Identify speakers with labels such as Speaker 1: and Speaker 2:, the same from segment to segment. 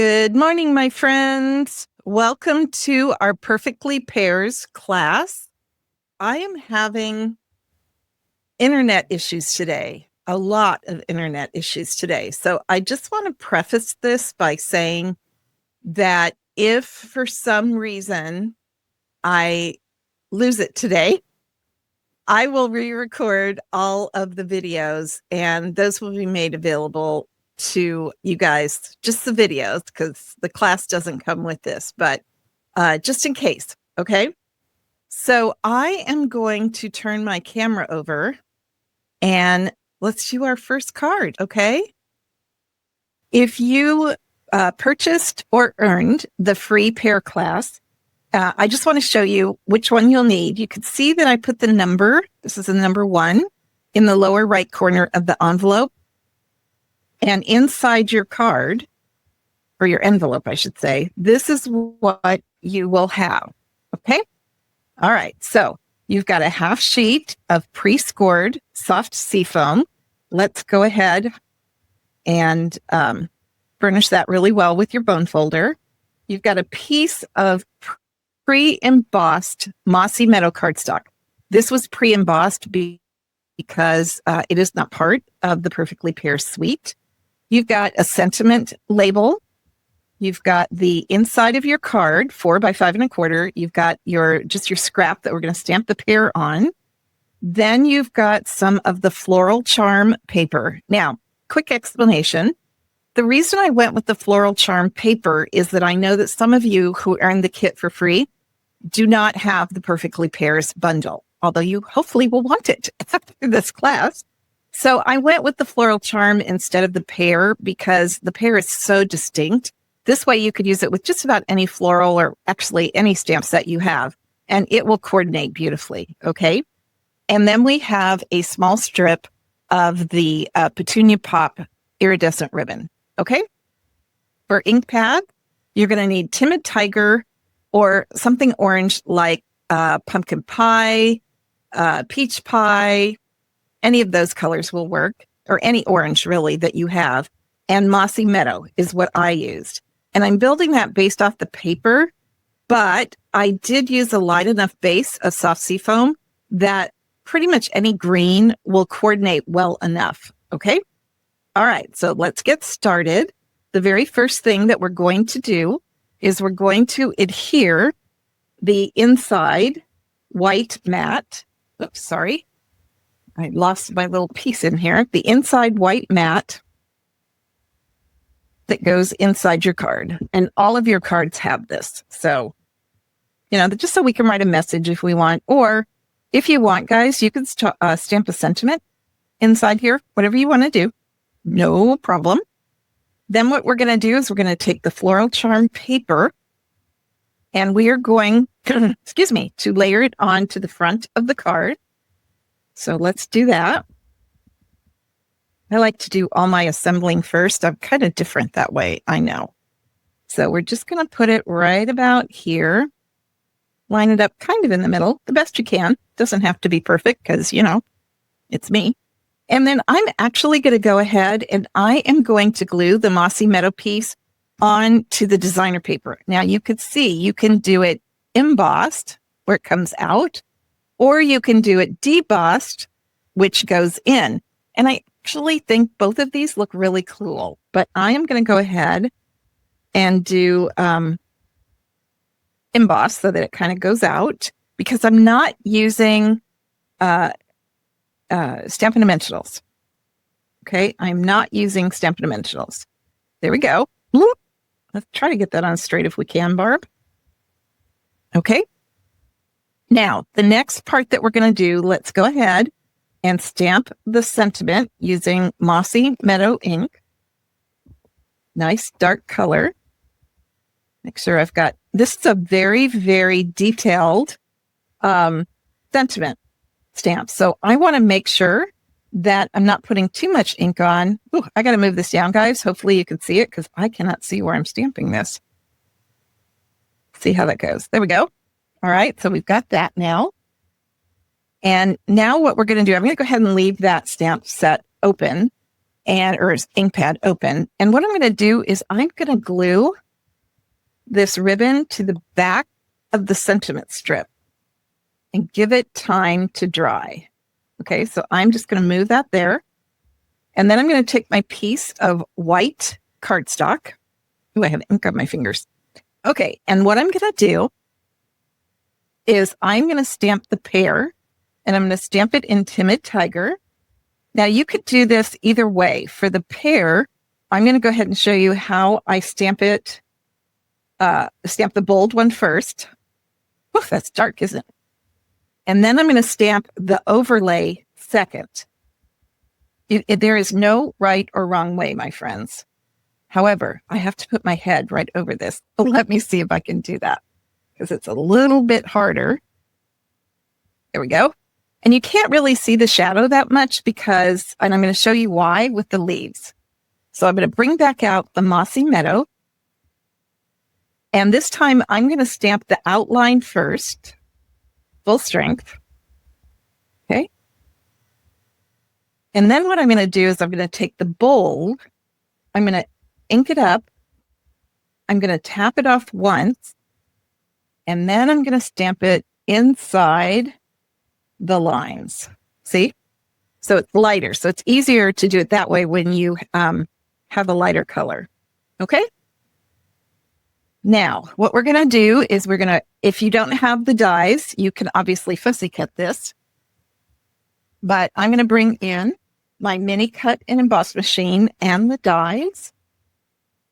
Speaker 1: Good morning, my friends. Welcome to our Perfectly Pears class. I am having internet issues today, a lot of internet issues today. So I just want to preface this by saying that if for some reason I lose it today, I will re-record all of the videos and those will be made available to you guys, just the videos, because the class doesn't come with this, but just in case, okay? So I am going to turn my camera over and let's do our first card, okay? If you purchased or earned the free pear class, I just want to show you which one you'll need. You can see that I put the number, this is the number 1, in the lower right corner of the envelope. And inside your card, or your envelope, I should say, this is what you will have. Okay? All right. So you've got a half sheet of pre-scored soft seafoam. Let's go ahead and furnish that really well with your bone folder. You've got a piece of pre-embossed mossy meadow cardstock. This was pre-embossed because it is not part of the Perfectly Pears suite. You've got a sentiment label. You've got the inside of your card, 4 by 5 1/4. You've got your scrap that we're going to stamp the pear on. Then you've got some of the floral charm paper. Now, quick explanation. The reason I went with the floral charm paper is that I know that some of you who earned the kit for free do not have the Perfectly Pears bundle, although you hopefully will want it after this class. So I went with the floral charm instead of the pear because the pear is so distinct. This way you could use it with just about any floral or actually any stamp set you have, and it will coordinate beautifully, okay? And then we have a small strip of the Petunia Pop iridescent ribbon, okay? For ink pad, you're going to need Timid Tiger or something orange like pumpkin pie, peach pie. Any of those colors will work, or any orange really that you have. And Mossy Meadow is what I used. And I'm building that based off the paper, but I did use a light enough base of soft seafoam that pretty much any green will coordinate well enough, okay? All right, so let's get started. The very first thing that we're going to do is we're going to adhere the inside white mat. Oops, sorry. I lost my little piece in here. The inside white mat that goes inside your card. And all of your cards have this. So, just so we can write a message if we want. Or if you want, guys, you can stamp a sentiment inside here, whatever you want to do. No problem. Then what we're going to do is we're going to take the floral charm paper and we are going, to layer it onto the front of the card. So let's do that. I like to do all my assembling first. I'm kind of different that way, I know. So we're just going to put it right about here. Line it up kind of in the middle, the best you can. Doesn't have to be perfect because, it's me. And then I'm actually going to go ahead and I am going to glue the Mossy Meadow piece onto the designer paper. Now you could see you can do it embossed where it comes out, or you can do it debossed, which goes in. And I actually think both of these look really cool, but I am going to go ahead and do emboss so that it kind of goes out because I'm not using Stampin' Dimensionals. Okay, I'm not using Stampin' Dimensionals. There we go. Let's try to get that on straight if we can, Barb. Okay. Now, the next part that we're going to do, let's go ahead and stamp the sentiment using Mossy Meadow ink. Nice dark color. Make sure I've got, this is a very, very detailed sentiment stamp. So I want to make sure that I'm not putting too much ink on. Ooh, I got to move this down, guys. Hopefully you can see it because I cannot see where I'm stamping this. See how that goes. There we go. All right, so we've got that now. And now what we're going to do, I'm going to go ahead and leave that stamp set open. or ink pad open. And what I'm going to do is I'm going to glue this ribbon to the back of the sentiment strip and give it time to dry. Okay, so I'm just going to move that there. And then I'm going to take my piece of white cardstock. Oh, I have ink on my fingers. Okay, and what I'm going to do is I'm going to stamp the pear, and I'm going to stamp it in Timid Tiger. Now, you could do this either way. For the pear, I'm going to go ahead and show you how I stamp it. Stamp the bold one first. Oh, that's dark, isn't it? And then I'm going to stamp the overlay second. There is no right or wrong way, my friends. However, I have to put my head right over this. Oh, let me see if I can do that, because it's a little bit harder. There we go. And you can't really see the shadow that much because, and I'm going to show you why with the leaves. So I'm going to bring back out the Mossy Meadow. And this time I'm going to stamp the outline first, full strength. Okay. And then what I'm going to do is I'm going to take the bold, I'm going to ink it up, I'm going to tap it off once, and then I'm going to stamp it inside the lines. See? So it's lighter. So it's easier to do it that way when you have a lighter color. Okay? Now, what we're going to do is if you don't have the dies, you can obviously fussy cut this. But I'm going to bring in my mini cut and emboss machine and the dies.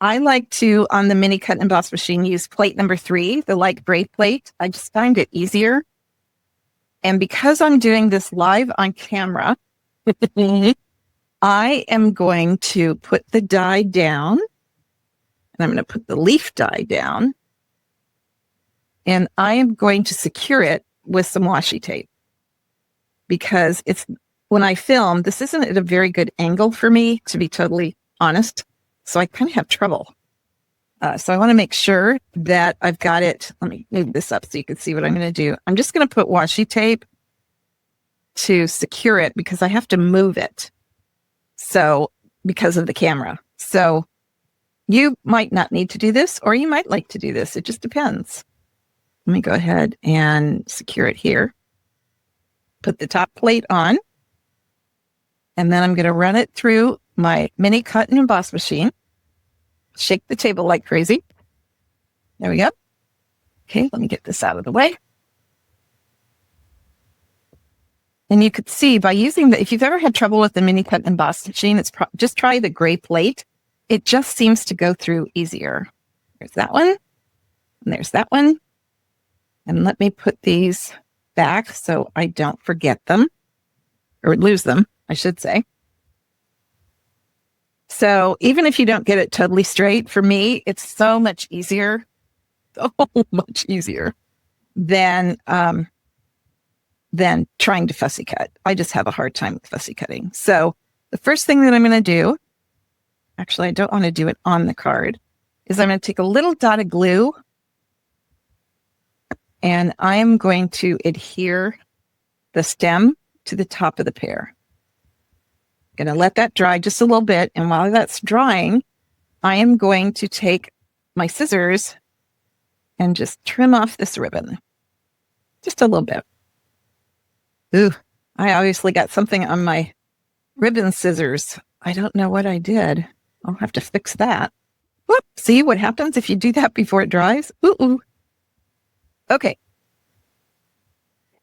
Speaker 1: I like to, on the mini cut and emboss machine, use plate number 3, the light gray plate. I just find it easier. And because I'm doing this live on camera, I am going to put the die down. And I'm going to put the leaf die down. And I am going to secure it with some washi tape. Because when I film, this isn't at a very good angle for me, to be totally honest. So I kind of have trouble. So I want to make sure that I've got it. Let me move this up so you can see what I'm going to do. I'm just going to put washi tape to secure it because I have to move it. So because of the camera. So you might not need to do this, or you might like to do this. It just depends. Let me go ahead and secure it here. Put the top plate on. And then I'm going to run it through my mini cut and emboss machine. Shake the table like crazy. There we go. Okay, let me get this out of the way. And you could see by using if you've ever had trouble with the mini cut and emboss machine, just try the gray plate. It just seems to go through easier. There's that one. And there's that one. And let me put these back so I don't forget them or lose them, I should say. So even if you don't get it totally straight, for me, it's so much easier, so much easier than trying to fussy cut. I just have a hard time with fussy cutting. So the first thing that I'm going to do, actually, I don't want to do it on the card, is I'm going to take a little dot of glue and I am going to adhere the stem to the top of the pear. I'm going to let that dry just a little bit. And while that's drying, I am going to take my scissors and just trim off this ribbon. Just a little bit. Ooh, I obviously got something on my ribbon scissors. I don't know what I did. I'll have to fix that. Whoop, see what happens if you do that before it dries? Ooh. Okay.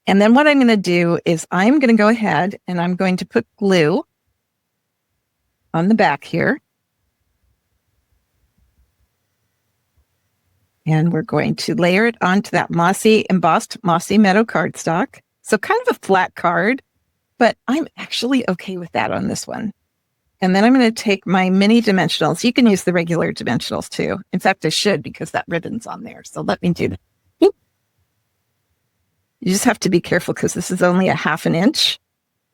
Speaker 1: And then what I'm going to do is I'm going to go ahead and I'm going to put glue on the back here. And we're going to layer it onto that embossed Mossy Meadow cardstock. So kind of a flat card, but I'm actually okay with that on this one. And then I'm going to take my mini dimensionals. You can use the regular dimensionals too. In fact, I should because that ribbon's on there. So let me do that. You just have to be careful because this is only a 1/2 inch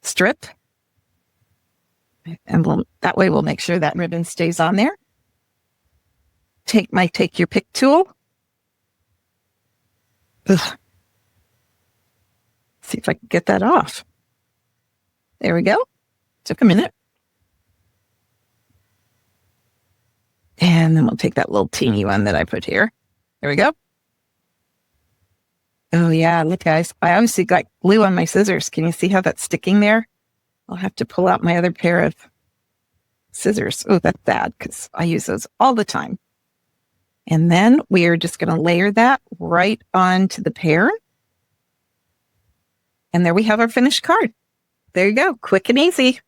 Speaker 1: strip. And that way we'll make sure that ribbon stays on there. Take your pick tool. Ugh. See if I can get that off. There we go. Took a minute. And then we'll take that little teeny one that I put here. There we go. Oh yeah, look guys, I obviously got glue on my scissors. Can you see how that's sticking there? I'll have to pull out my other pair of scissors. Oh, that's bad because I use those all the time. And then we are just going to layer that right onto the pear. And there we have our finished card. There you go, quick and easy.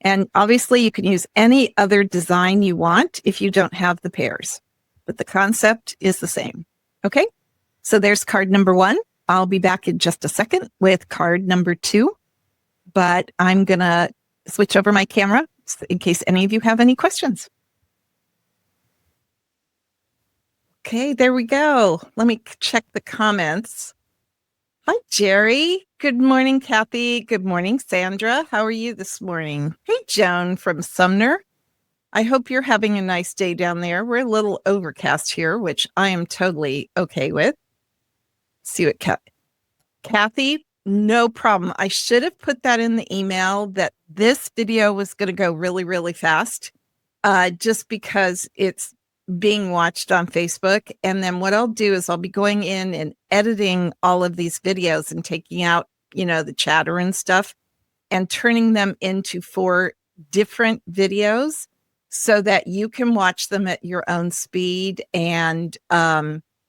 Speaker 1: And obviously you can use any other design you want if you don't have the pears, but the concept is the same. Okay, so there's card number 1. I'll be back in just a second with card number 2, but I'm going to switch over my camera in case any of you have any questions. Okay, there we go. Let me check the comments. Hi, Jerry. Good morning, Kathy. Good morning, Sandra. How are you this morning? Hey, Joan from Sumner. I hope you're having a nice day down there. We're a little overcast here, which I am totally okay with. See what Kathy, no problem. I should have put that in the email that this video was going to go really, really fast, just because it's being watched on Facebook. And then what I'll do is I'll be going in and editing all of these videos and taking out, the chatter and stuff and turning them into 4 different videos so that you can watch them at your own speed and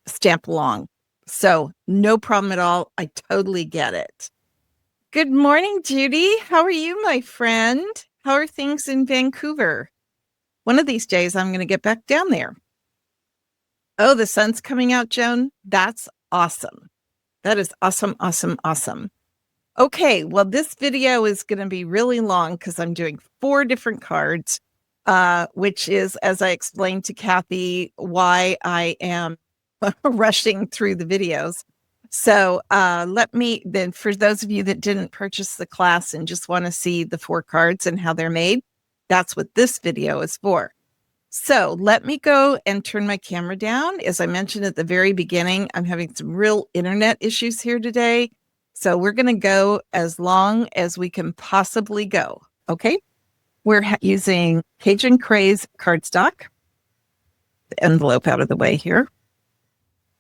Speaker 1: stamp along. So no problem at all. I totally get it. Good morning, Judy. How are you, my friend? How are things in Vancouver? One of these days, I'm going to get back down there. Oh, the sun's coming out, Joan. That's awesome. That is awesome, awesome, awesome. Okay, well, this video is going to be really long because I'm doing 4 different cards, which is, as I explained to Kathy, why I am rushing through the videos. So let me, then for those of you that didn't purchase the class and just want to see the 4 cards and how they're made, that's what this video is for. So let me go and turn my camera down. As I mentioned at the very beginning, I'm having some real internet issues here today. So we're going to go as long as we can possibly go. Okay. We're using Cajun Craze cardstock. The envelope out of the way here.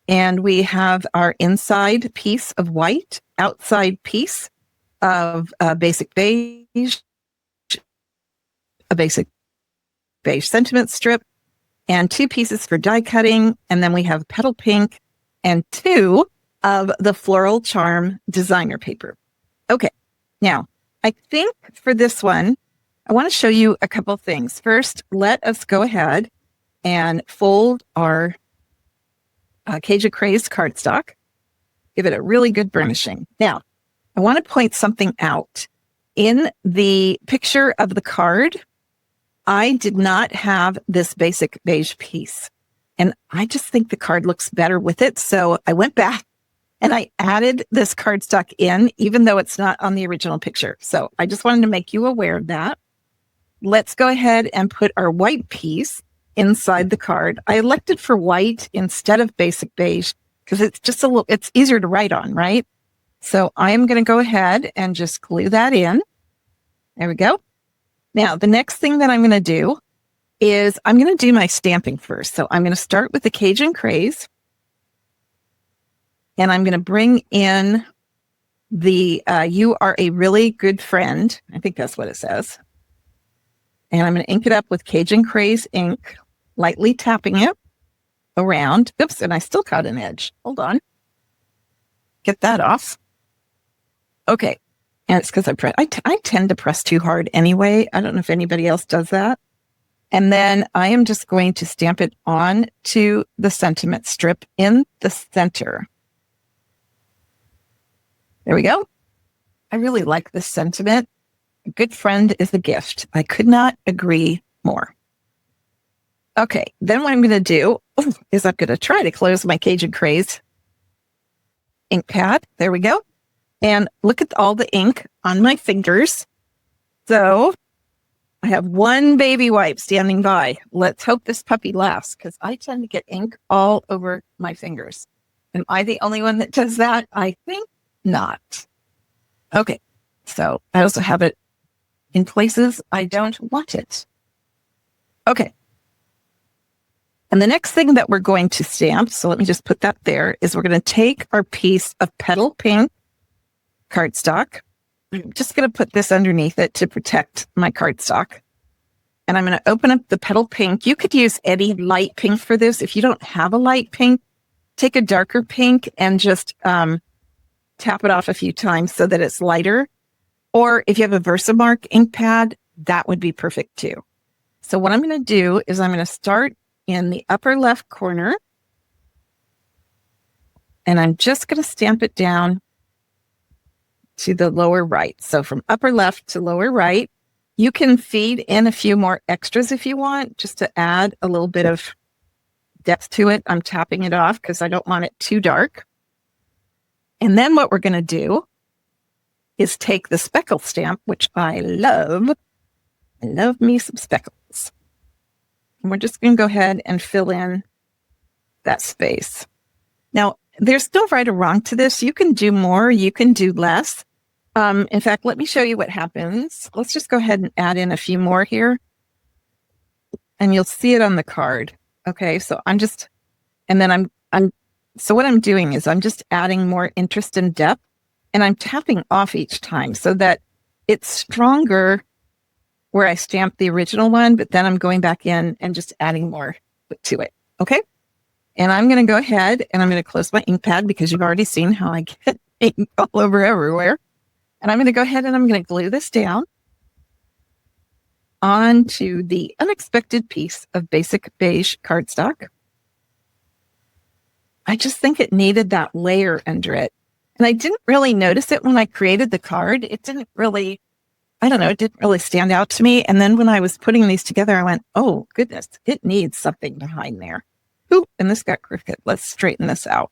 Speaker 1: And we have our inside piece of white, outside piece of basic beige, a basic beige sentiment strip, and 2 pieces for die cutting. And then we have petal pink and 2 of the Floral Charm designer paper. Okay, now I think for this one, I want to show you a couple things. First, let us go ahead and fold our Cajun Craze cardstock, give it a really good burnishing. Now, I want to point something out. In the picture of the card, I did not have this basic beige piece, and I just think the card looks better with it. So I went back and I added this cardstock in, even though it's not on the original picture. So I just wanted to make you aware of that. Let's go ahead and put our white piece inside the card. I elected for white instead of basic beige because it's just it's easier to write on, right? So I am going to go ahead and just glue that in. There we go. Now, the next thing that I'm going to do is I'm going to do my stamping first. So I'm going to start with the Cajun Craze. And I'm going to bring in the You Are a Really Good Friend. I think that's what it says. And I'm going to ink it up with Cajun Craze ink, lightly tapping it around. Oops, and I still caught an edge. Hold on. Get that off. Okay. And it's because I tend to press too hard anyway. I don't know if anybody else does that. And then I am just going to stamp it on to the sentiment strip in the center. There we go. I really like this sentiment. A good friend is a gift. I could not agree more. Okay, then what I'm going to do is I'm going to try to close my Cajun Craze ink pad. There we go. And look at all the ink on my fingers. So I have 1 baby wipe standing by. Let's hope this puppy lasts because I tend to get ink all over my fingers. Am I the only one that does that? I think not. Okay, so I also have it in places I don't want it. Okay, And the next thing that we're going to stamp, so let me just put that there, is we're going to take our piece of petal pink cardstock. I'm just going to put this underneath it to protect my cardstock. And I'm going to open up the petal pink. You could use any light pink for this. If you don't have a light pink, take a darker pink and just tap it off a few times so that it's lighter. Or if you have a Versamark ink pad, that would be perfect too. So what I'm going to do is I'm going to start in the upper left corner, and I'm just going to stamp it down to the lower right. So from upper left to lower right. You can feed in a few more extras if you want, just to add a little bit of depth to it. I'm tapping it off because I don't want it too dark. And then what we're going to do is take the speckle stamp, which I love. I love me some speckles. And we're just going to go ahead and fill in that space. Now, there's no right or wrong to this. You can do more, you can do less. In fact, let me show you what happens. Let's just go ahead and add in a few more here. And you'll see it on the card. Okay, so so what I'm doing is I'm just adding more interest and depth, and I'm tapping off each time so that it's stronger where I stamped the original one, but then I'm going back in and just adding more to it. Okay. And I'm going to go ahead and I'm going to close my ink pad because you've already seen how I get ink all over everywhere. And I'm going to go ahead and I'm going to glue this down onto the unexpected piece of basic beige cardstock. I just think it needed that layer under it. And I didn't really notice it when I created the card. It didn't really stand out to me. And then when I was putting these together, I went, oh, goodness, it needs something behind there. Ooh, and this got crooked. Let's straighten this out.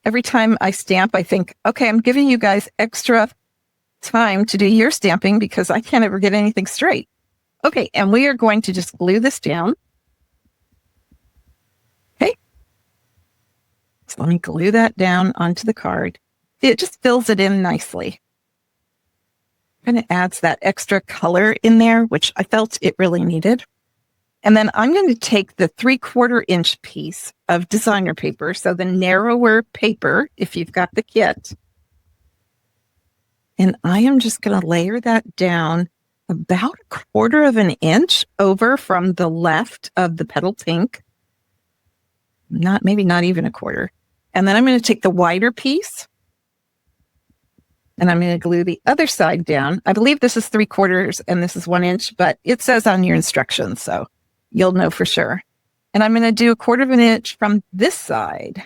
Speaker 1: Every time I stamp, I think, okay, I'm giving you guys extra time to do your stamping because I can't ever get anything straight. Okay, and we are going to just glue this down. Okay. So let me glue that down onto the card. It just fills it in nicely. Kind of adds that extra color in there, which I felt it really needed. And then I'm going to take the 3/4 inch piece of designer paper, so the narrower paper, if you've got the kit. And I am just going to layer that down about 1/4 inch over from the left of the petal pink. Maybe not even 1/4. And then I'm going to take the wider piece and I'm going to glue the other side down. I believe this is 3/4 and this is 1 inch, but it says on your instructions, so you'll know for sure. And I'm going to do 1/4 inch from this side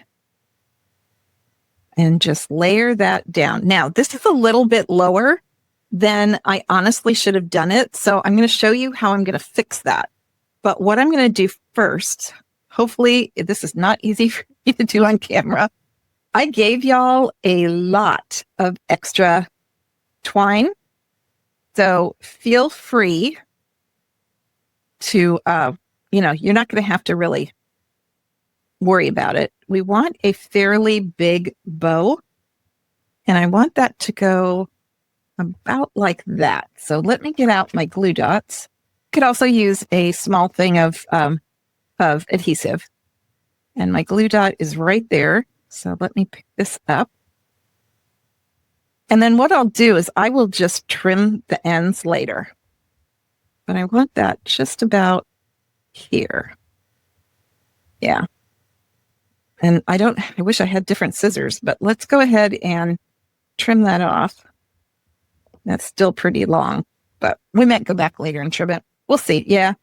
Speaker 1: and just layer that down. Now, this is a little bit lower than I honestly should have done it. So I'm going to show you how I'm going to fix that. But what I'm going to do first, hopefully this is not easy for you to do on camera. I gave y'all a lot of extra twine. So feel free to, you're not going to have to really worry about it. We want a fairly big bow, and I want that to go about like that. So let me get out my glue dots. Could also use a small thing of adhesive, and my glue dot is right there. So let me pick this up. And then what I'll do is I will just trim the ends later. But I want that just about here. Yeah. And I wish I had different scissors, but let's go ahead and trim that off. That's still pretty long, but we might go back later and trim it. We'll see. Yeah,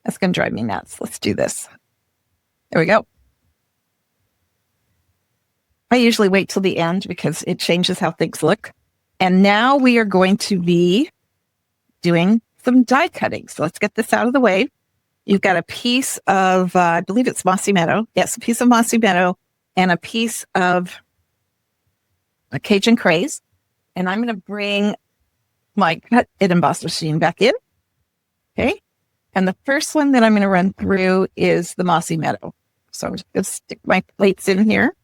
Speaker 1: that's going to drive me nuts. Let's do this. There we go. I usually wait till the end because it changes how things look. And now we are going to be doing some die cutting. So let's get this out of the way. You've got a piece of, I believe it's Mossy Meadow. Yes, a piece of Mossy Meadow and a piece of a Cajun Craze. And I'm going to bring my cut and emboss machine back in. Okay. And the first one that I'm going to run through is the Mossy Meadow. So I'm just going to stick my plates in here.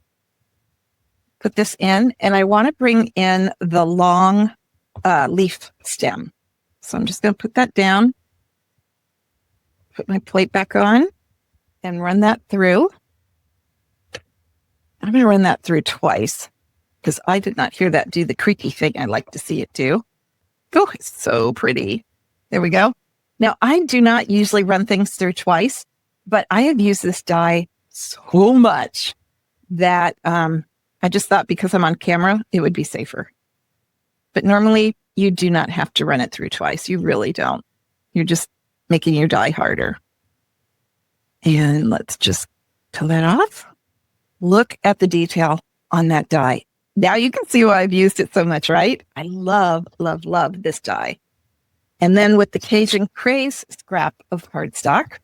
Speaker 1: Put this in, and I want to bring in the long leaf stem. So I'm just going to put that down. put my plate back on and run that through. I'm going to run that through twice because I did not hear that do the creaky thing I like to see it do. Oh, it's so pretty. There we go. Now, I do not usually run things through twice, but I have used this die so much that I just thought because I'm on camera, it would be safer. But normally, you do not have to run it through twice. You really don't. You're just making your die harder. And let's just peel that off. Look at the detail on that die. Now you can see why I've used it so much, right? I love, love, love this die. And then with the Cajun Craze scrap of cardstock,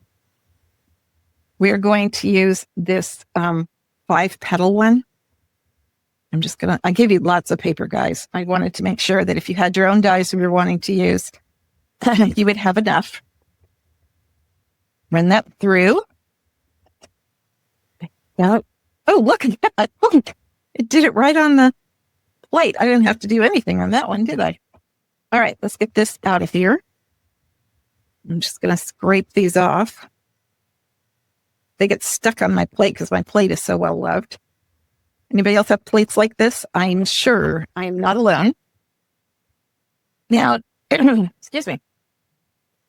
Speaker 1: we're going to use this 5-petal one. I gave you lots of paper, guys. I wanted to make sure that if you had your own dies you were wanting to use, you would have enough. Run that through. Now, oh, look at that. Oh, it did it right on the plate. I didn't have to do anything on that one, did I? All right, let's get this out of here. I'm just going to scrape these off. They get stuck on my plate because my plate is so well loved. Anybody else have plates like this? I'm sure I am not alone. Now, excuse me.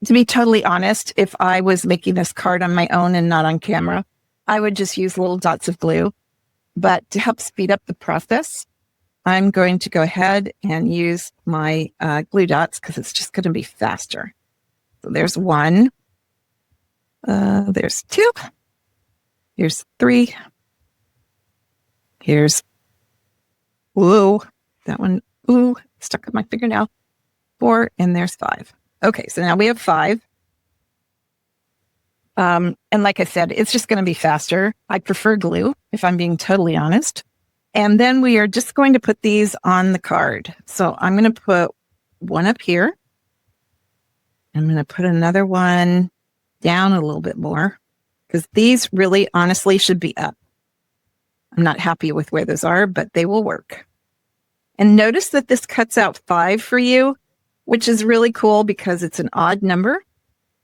Speaker 1: To be totally honest, if I was making this card on my own and not on camera, I would just use little dots of glue. But to help speed up the process, I'm going to go ahead and use my glue dots because it's just going to be faster. So there's 1. There's 2. Here's 3. Here's, ooh, that one, ooh, stuck on my fingernail. 4, and there's 5. Okay, so now we have 5. And like I said, it's just going to be faster. I prefer glue, if I'm being totally honest. And then we are just going to put these on the card. So I'm going to put one up here. I'm going to put another one down a little bit more because these really honestly should be up. I'm not happy with where those are, but they will work. And notice that this cuts out 5 for you, which is really cool because it's an odd number.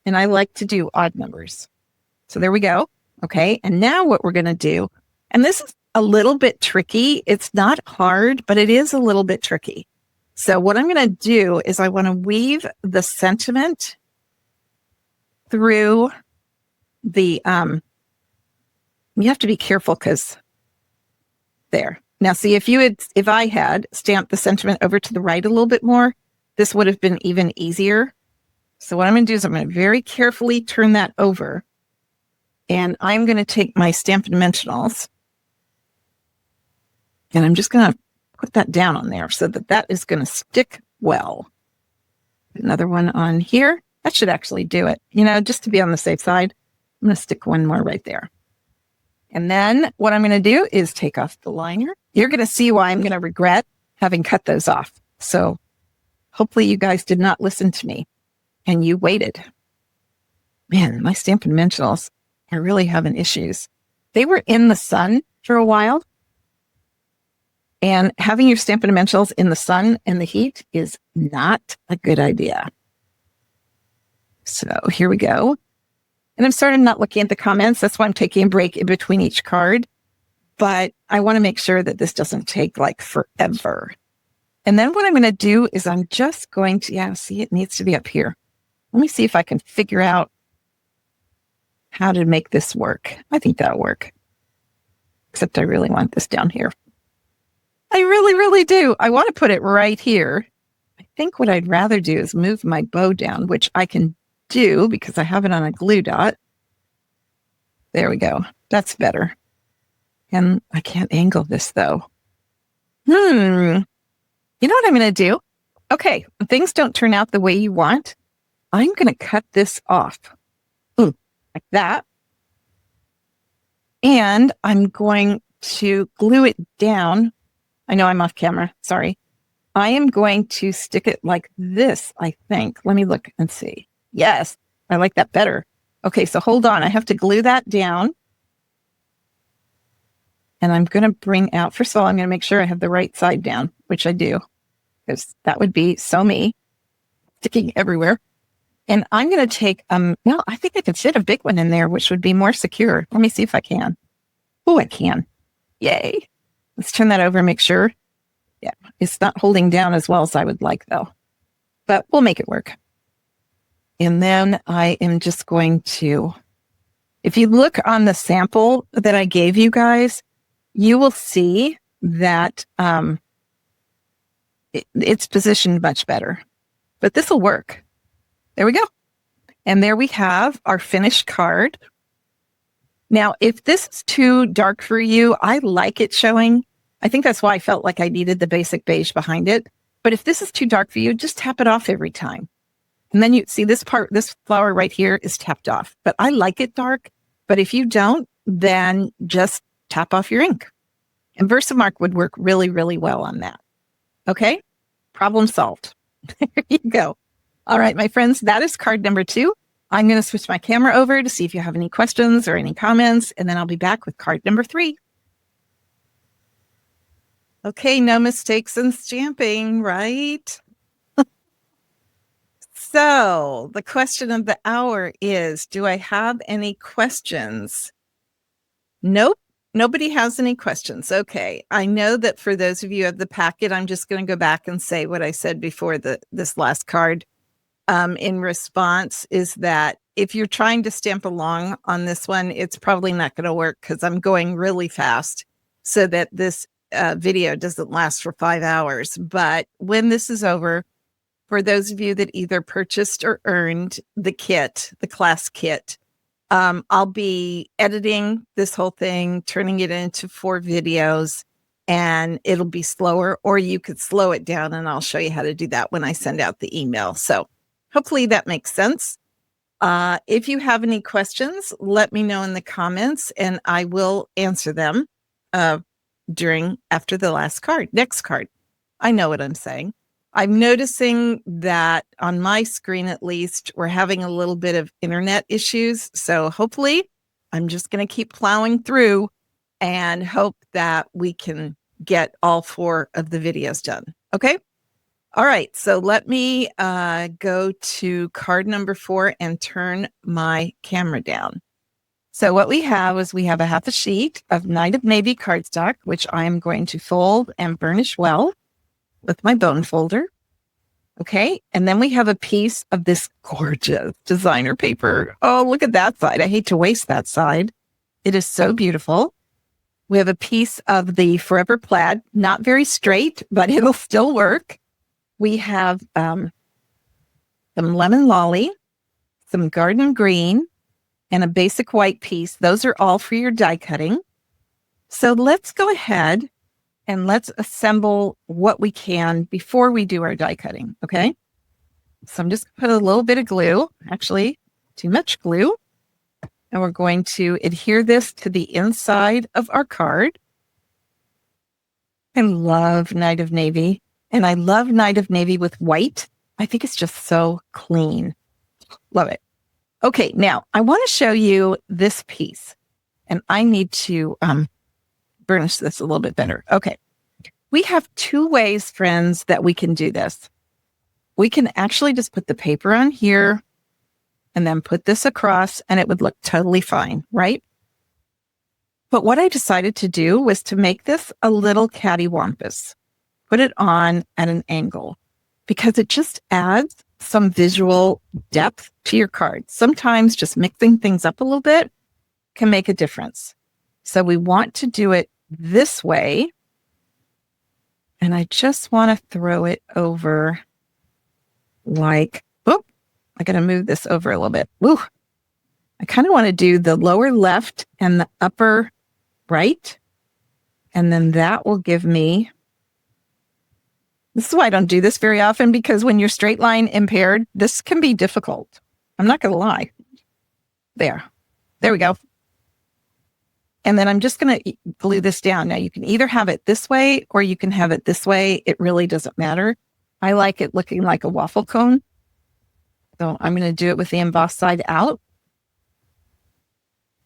Speaker 1: And I like to do odd numbers. So there we go. Okay. And now what we're going to do, and this is a little bit tricky. It's not hard, but it is a little bit tricky. So what I'm going to do is I want to weave the sentiment through the, you have to be careful because there. Now see, if I had stamped the sentiment over to the right a little bit more, this would have been even easier. So what I'm going to do is I'm going to very carefully turn that over. And I'm going to take my Stampin' Dimensionals. And I'm just going to put that down on there so that that is going to stick well. Another one on here. That should actually do it. Just to be on the safe side, I'm going to stick one more right there. And then what I'm going to do is take off the liner. You're going to see why I'm going to regret having cut those off. So hopefully you guys did not listen to me. And you waited. Man, my Stampin' Dimensionals are really having issues. They were in the sun for a while. And having your Stampin' Dimensionals in the sun and the heat is not a good idea. So here we go. And I'm sort of not looking at the comments. That's why I'm taking a break in between each card. But I want to make sure that this doesn't take like forever. And then what I'm going to do is I'm just going to, see, it needs to be up here. Let me see if I can figure out how to make this work. I think that'll work. Except I really want this down here. I really, really do. I want to put it right here. I think what I'd rather do is move my bow down, which I can do because I have it on a glue dot. There we go. That's better. And I can't angle this though. You know what I'm going to do? Okay, if things don't turn out the way you want, I'm going to cut this off. Like that. And I'm going to glue it down. I know I'm off camera. Sorry. I am going to stick it like this, I think. Let me look and see. Yes, I like that better. Okay, so hold on. I have to glue that down. And I'm going to bring out, first of all, I'm going to make sure I have the right side down, which I do, because that would be so me, sticking everywhere. And I'm going to take, well, I think I could fit a big one in there, which would be more secure. Let me see if I can. Oh, I can. Yay. Let's turn that over and make sure. Yeah, it's not holding down as well as I would like, though. But we'll make it work. And then I am just going to, if you look on the sample that I gave you guys, you will see that it's positioned much better. But this will work. There we go. And there we have our finished card. Now, if this is too dark for you, I like it showing. I think that's why I felt like I needed the basic beige behind it. But if this is too dark for you, just tap it off every time. And then you see this part, this flower right here is tapped off. But I like it dark. But if you don't, then just tap off your ink. And Versamark would work really, really well on that. Okay? Problem solved. There you go. All right, my friends, that is card number 2. I'm going to switch my camera over to see if you have any questions or any comments, and then I'll be back with card number 3. Okay, no mistakes in stamping, right? So the question of the hour is, do I have any questions? Nope. Nobody has any questions. Okay. I know that for those of you of the packet, I'm just going to go back and say what I said before this last card. In response is that if you're trying to stamp along on this one, it's probably not going to work because I'm going really fast so that this video doesn't last for 5 hours. But when this is over, for those of you that either purchased or earned the kit, the class kit, I'll be editing this whole thing, turning it into 4 videos, and it'll be slower, or you could slow it down and I'll show you how to do that when I send out the email. So hopefully that makes sense. If you have any questions, let me know in the comments and I will answer them after the last card, next card. I know what I'm saying. I'm noticing that on my screen, at least, we're having a little bit of internet issues. So hopefully I'm just going to keep plowing through and hope that we can get all 4 of the videos done. Okay. All right. So let me go to card number 4 and turn my camera down. So what we have is we have a half a sheet of Night of Navy cardstock, which I am going to fold and burnish well with my bone folder. Okay. And then we have a piece of this gorgeous designer paper. Oh, look at that side. I hate to waste that side. It is so beautiful. We have a piece of the Forever Plaid, not very straight, but it'll still work. We have some Lemon Lolly, some Garden Green, and a basic white piece. Those are all for your die cutting. So let's go ahead and let's assemble what we can before we do our die cutting, okay? So I'm just going to put a little bit of glue, actually too much glue, and we're going to adhere this to the inside of our card. I love Night of Navy, and I love Night of Navy with white. I think it's just so clean. Love it. Okay, now I want to show you this piece, and I need to burnish this a little bit better. Okay. We have 2 ways, friends, that we can do this. We can actually just put the paper on here and then put this across and it would look totally fine, right? But what I decided to do was to make this a little cattywampus, put it on at an angle because it just adds some visual depth to your card. Sometimes just mixing things up a little bit can make a difference. So we want to do it this way. And I just want to throw it over like, oh, I got to move this over a little bit. Woo. I kind of want to do the lower left and the upper right. And then that will give me, this is why I don't do this very often, because when you're straight line impaired, this can be difficult. I'm not going to lie. There we go. And then I'm just going to glue this down. Now you can either have it this way or you can have it this way. It really doesn't matter. I like it looking like a waffle cone. So I'm going to do it with the embossed side out.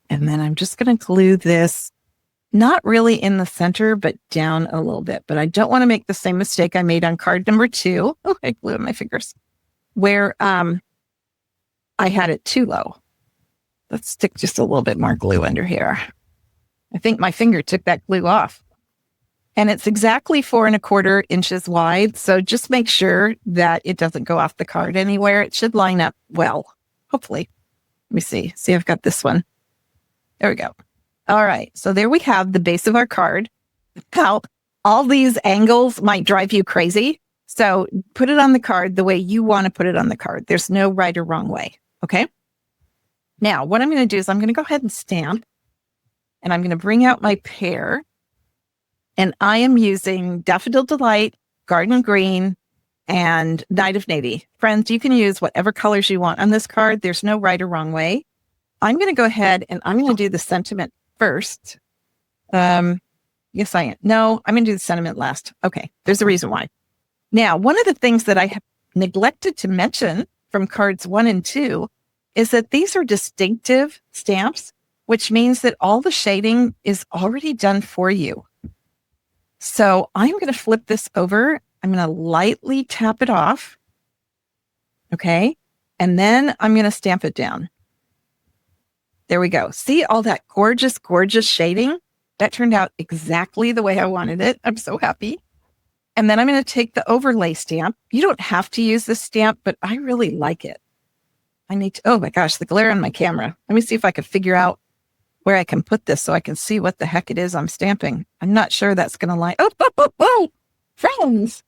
Speaker 1: And then I'm just going to glue this, not really in the center, but down a little bit. But I don't want to make the same mistake I made on card number 2. Oh, I glued my fingers. Where I had it too low. Let's stick just a little bit more glue under here. I think my finger took that glue off. And it's exactly 4¼ inches wide. So just make sure that it doesn't go off the card anywhere. It should line up well, hopefully. Let me see. See, I've got this one. There we go. All right. So there we have the base of our card. Now, all these angles might drive you crazy. So put it on the card the way you want to put it on the card. There's no right or wrong way. Okay. Now, what I'm going to do is I'm going to go ahead and stamp. And I'm going to bring out my pear. And I am using Daffodil Delight, Garden Green, and Night of Navy. Friends, you can use whatever colors you want on this card. There's no right or wrong way. I'm going to go ahead and I'm going to do the sentiment first. Yes, I am. No, I'm going to do the sentiment last. Okay, there's a reason why. Now, one of the things that I have neglected to mention from cards 1 and 2 is that these are distinctive stamps, which means that all the shading is already done for you. So I'm going to flip this over. I'm going to lightly tap it off. Okay. And then I'm going to stamp it down. There we go. See all that gorgeous, gorgeous shading? That turned out exactly the way I wanted it. I'm so happy. And then I'm going to take the overlay stamp. You don't have to use this stamp, but I really like it. I need to, oh my gosh, the glare on my camera. Let me see if I can figure out where I can put this so I can see what the heck it is I'm stamping. I'm not sure that's going to line. Oh, friends.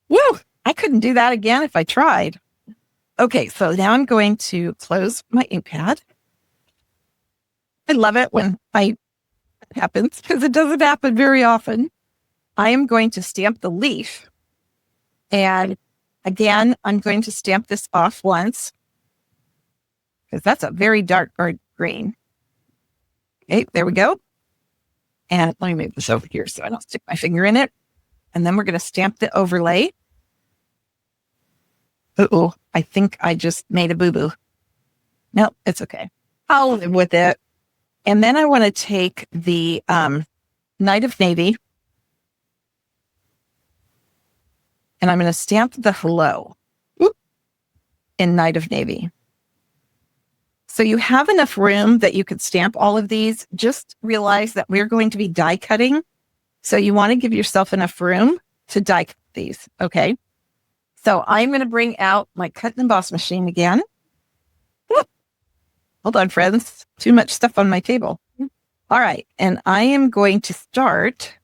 Speaker 1: Woo, I couldn't do that again if I tried. Okay, so now I'm going to close my ink pad. I love it when it happens because it doesn't happen very often. I am going to stamp the leaf. And again, I'm going to stamp this off once because that's a very dark green. Okay, there we go. And let me move this over here so I don't stick my finger in it. And then we're going to stamp the overlay. Uh-oh, I think I just made a boo-boo. No, it's okay. I'll live with it. And then I want to take the Night of Navy. And I'm going to stamp the hello in Night of Navy. So you have enough room that you could stamp all of these. Just realize that we're going to be die cutting. So you want to give yourself enough room to die cut these. Okay. So I'm going to bring out my cut and emboss machine again. Hold on, friends. Too much stuff on my table. All right. And I am going to start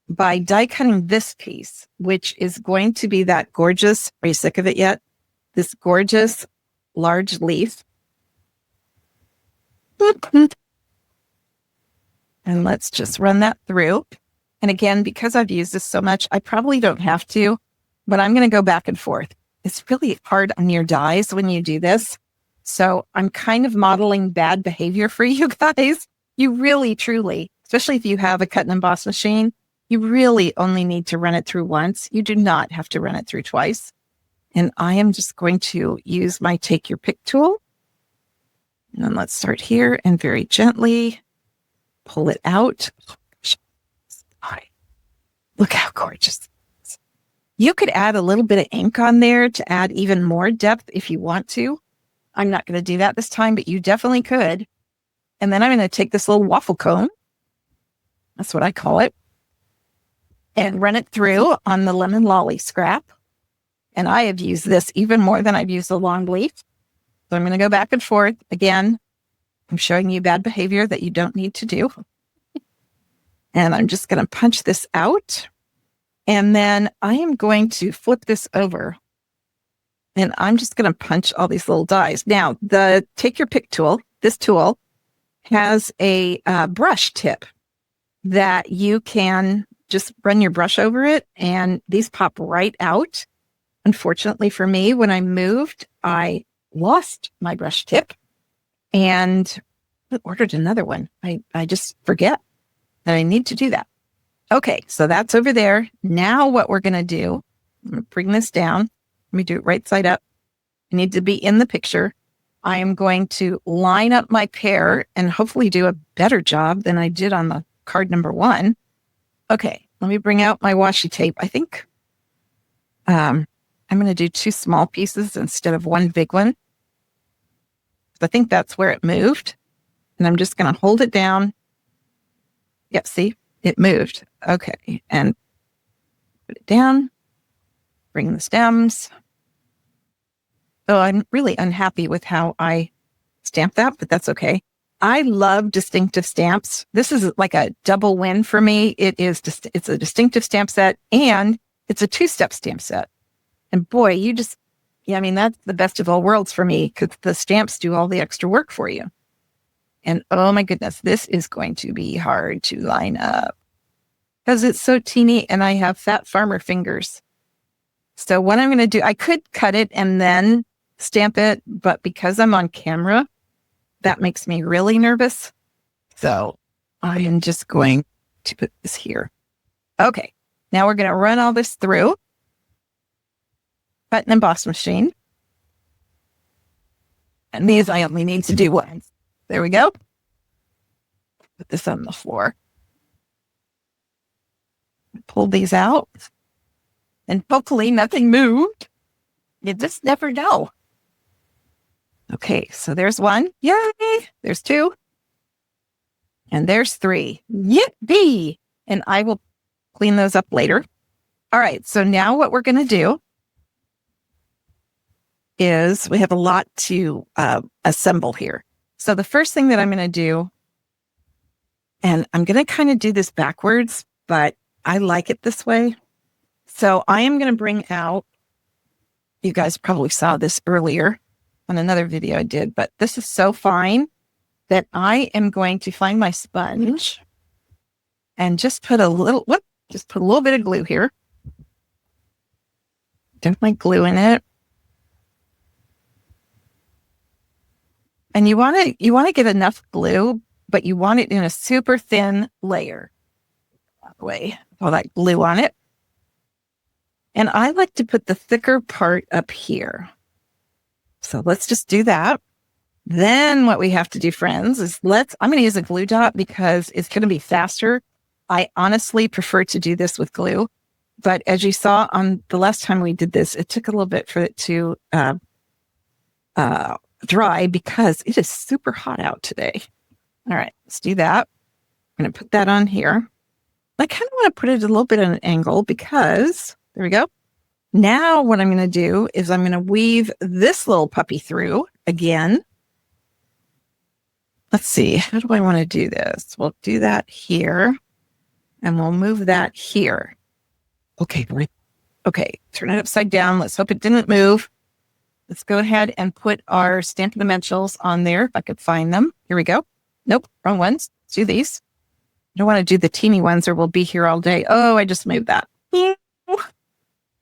Speaker 1: by die cutting this piece, which is going to be that gorgeous, are you sick of it yet? This gorgeous large leaf. And let's just run that through. And again, because I've used this so much, I probably don't have to, but I'm going to go back and forth. It's really hard on your dies when you do this. So I'm kind of modeling bad behavior for you guys. You really, truly, especially if you have a cut and emboss machine, you really only need to run it through once. You do not have to run it through twice. And I am just going to use my take your pick tool. And then let's start here and very gently pull it out. Look how gorgeous. You could add a little bit of ink on there to add even more depth if you want to. I'm not going to do that this time, but you definitely could. And then I'm going to take this little waffle cone. That's what I call it. And run it through on the lemon lolly scrap. And I have used this even more than I've used the long leaf. So I'm going to go back and forth. Again, I'm showing you bad behavior that you don't need to do. And I'm just going to punch this out. And then I am going to flip this over. And I'm just going to punch all these little dies. Now, the take your pick tool, this tool, has a brush tip that you can just run your brush over it. And these pop right out. Unfortunately for me, when I moved, I lost my brush tip and ordered another one. I just forget that I need to do that. Okay, so that's over there. Now what we're going to do, I'm going to bring this down. Let me do it right side up. I need to be in the picture. I am going to line up my pear and hopefully do a better job than I did on the card number 1. Okay, let me bring out my washi tape. I think I'm going to do 2 small pieces instead of 1 big one. I think that's where it moved. And I'm just going to hold it down. Yep, see, it moved. Okay, and put it down. Bring the stems. Oh, I'm really unhappy with how I stamped that, but that's okay. I love distinctive stamps. This is like a double win for me. It's a distinctive stamp set and it's a 2-step stamp set. And boy, that's the best of all worlds for me because the stamps do all the extra work for you. And oh my goodness, this is going to be hard to line up because it's so teeny and I have fat farmer fingers. So what I'm going to do, I could cut it and then stamp it, but because I'm on camera, that makes me really nervous. So I am just going to put this here. Okay, now we're going to run all this through. Cut and emboss machine. And these I only need to do once. There we go. Put this on the floor. Pull these out. And hopefully nothing moved. You just never know. Okay, so there's one. Yay! There's 2. And there's 3. Yippee! And I will clean those up later. All right, so now what we're going to do is we have a lot to assemble here. So the first thing that I'm going to do, and I'm going to kind of do this backwards, but I like it this way. So I am going to bring out, you guys probably saw this earlier on another video I did, but this is so fine that I am going to find my sponge and just put a little bit of glue here. Don't like glue in it. And you want to get enough glue, but you want it in a super thin layer. That way, all that glue on it. And I like to put the thicker part up here. So let's just do that. Then what we have to do, friends, is I'm going to use a glue dot because it's going to be faster. I honestly prefer to do this with glue. But as you saw on the last time we did this, it took a little bit for it to dry because it is super hot out today. All right, let's do that. I'm going to put that on here. I kind of want to put it a little bit at an angle because, there we go. Now what I'm going to do is I'm going to weave this little puppy through again. Let's see, how do I want to do this? We'll do that here and we'll move that here. Okay, turn it upside down. Let's hope it didn't move. Let's go ahead and put our Stampin' Dimensionals on there if I could find them. Here we go. Nope, wrong ones. Let's do these. I don't want to do the teeny ones or we'll be here all day. Oh, I just moved that. Ooh.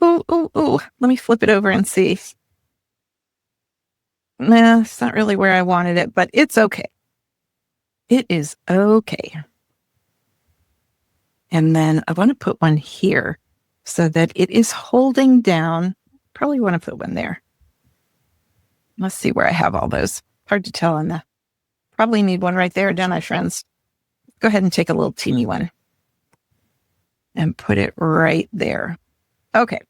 Speaker 1: Let me flip it over and see. Nah, it's not really where I wanted it, but it's okay. It is okay. And then I want to put one here so that it is holding down. Probably want to put one there. Let's see where I have all those. Hard to tell on the. Probably need one right there, don't I, friends? Go ahead and take a little teeny one and put it right there. Okay.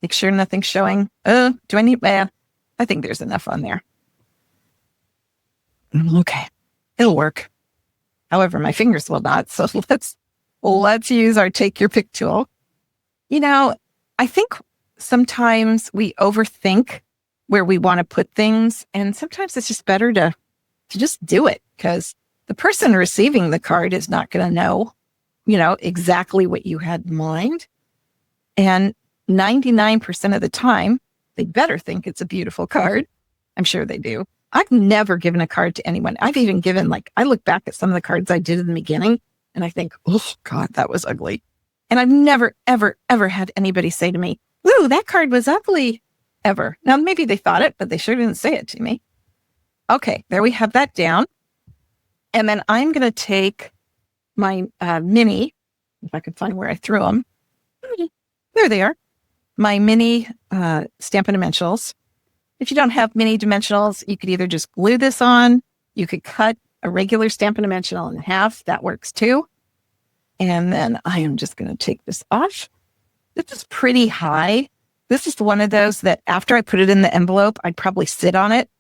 Speaker 1: Make sure nothing's showing. Do I need, I think there's enough on there. Okay. It'll work. However, my fingers will not. So let's use our take your pick tool. You know, I think sometimes we overthink where we want to put things. And sometimes it's just better to just do it because the person receiving the card is not going to know, exactly what you had in mind. And 99% of the time, they better think it's a beautiful card. I'm sure they do. I've never given a card to anyone. I've even given, I look back at some of the cards I did in the beginning and I think, oh God, that was ugly. And I've never, ever, ever had anybody say to me, ooh, that card was ugly, ever. Now, maybe they thought it, but they sure didn't say it to me. Okay, there we have that down. And then I'm going to take my mini, if I could find where I threw them. There they are. My mini Stampin' Dimensionals. If you don't have mini dimensionals, you could either just glue this on. You could cut a regular Stampin' Dimensional in half. That works too. And then I am just going to take this off. This is pretty high. This is one of those that after I put it in the envelope, I'd probably sit on it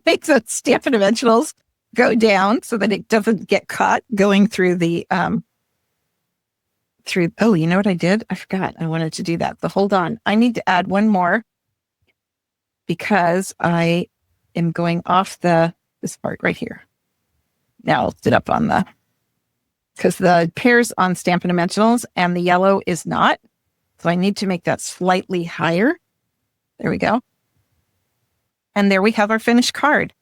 Speaker 1: Make those Stampin' Dimensionals go down so that it doesn't get caught going through the oh, you know what I did? I forgot. I wanted to do that. But hold on. I need to add one more because I am going off this part right here. Now I'll sit up on because the pear's on Stampin' Dimensionals and the yellow is not. So I need to make that slightly higher. There we go. And there we have our finished card.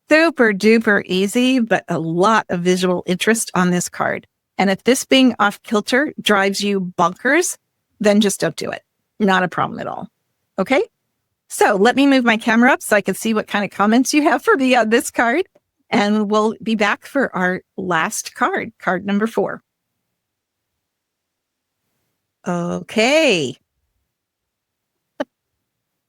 Speaker 1: Super duper easy, but a lot of visual interest on this card. And if this being off kilter drives you bonkers, then just don't do it. Not a problem at all. Okay. So let me move my camera up so I can see what kind of comments you have for me on this card. And we'll be back for our last card, card number 4. Okay.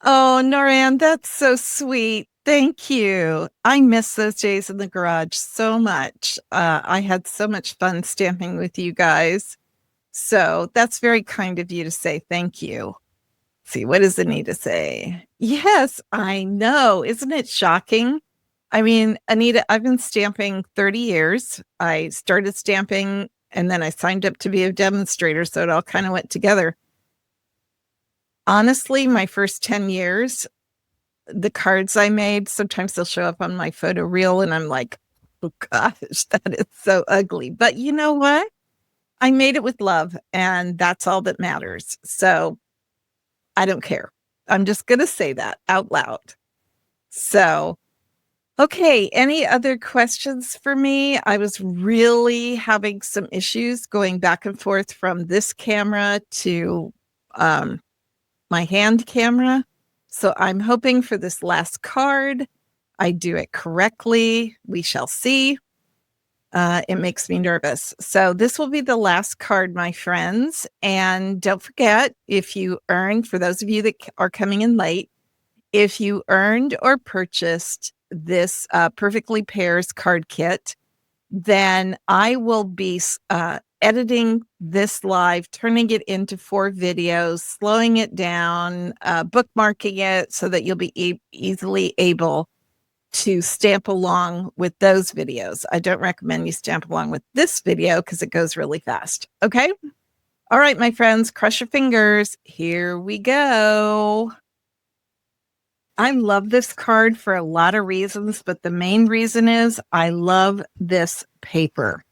Speaker 1: Oh, Noran, that's so sweet. Thank you. I miss those days in the garage so much. I had so much fun stamping with you guys. So that's very kind of you to say thank you. Let's see, what does Anita say? Yes, I know. Isn't it shocking? I mean, Anita, I've been stamping 30 years. I started stamping and then I signed up to be a demonstrator. So it all kind of went together. Honestly, my first 10 years, the cards I made, sometimes they'll show up on my photo reel and I'm like, oh gosh, that is so ugly. But you know what? I made it with love and that's all that matters. So I don't care. I'm just going to say that out loud. So, okay. Any other questions for me? I was really having some issues going back and forth from this camera to my hand camera. So I'm hoping for this last card, I do it correctly. We shall see. It makes me nervous. So this will be the last card, my friends. And don't forget, if you earned, for those of you that are coming in late, if you earned or purchased this Perfectly Pears card kit, then I will be editing this live, turning it into 4 videos, slowing it down, bookmarking it so that you'll be easily able to stamp along with those videos. I don't recommend you stamp along with this video because it goes really fast. Okay. All right, my friends, cross your fingers. Here we go. I love this card for a lot of reasons, but the main reason is I love this paper.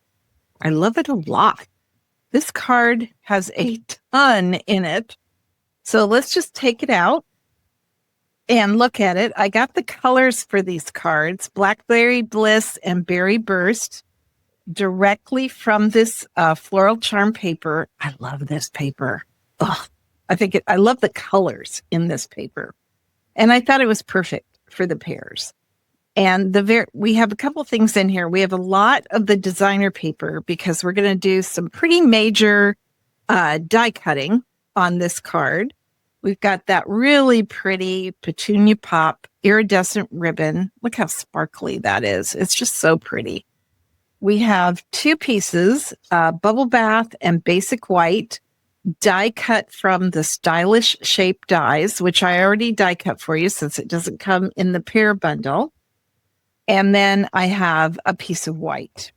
Speaker 1: I love it a lot. This card has a ton in it. So let's just take it out and look at it. I got the colors for these cards, Blackberry Bliss and Berry Burst, directly from this floral charm paper. I love this paper. Oh, I love the colors in this paper. And I thought it was perfect for the pears. And we have a couple things in here. We have a lot of the designer paper because we're going to do some pretty major die cutting on this card. We've got that really pretty Petunia Pop iridescent ribbon. Look how sparkly that is. It's just so pretty. We have 2 pieces, Bubble Bath and Basic White, die cut from the Stylish Shape dies, which I already die cut for you since it doesn't come in the pear bundle. And then I have a piece of white.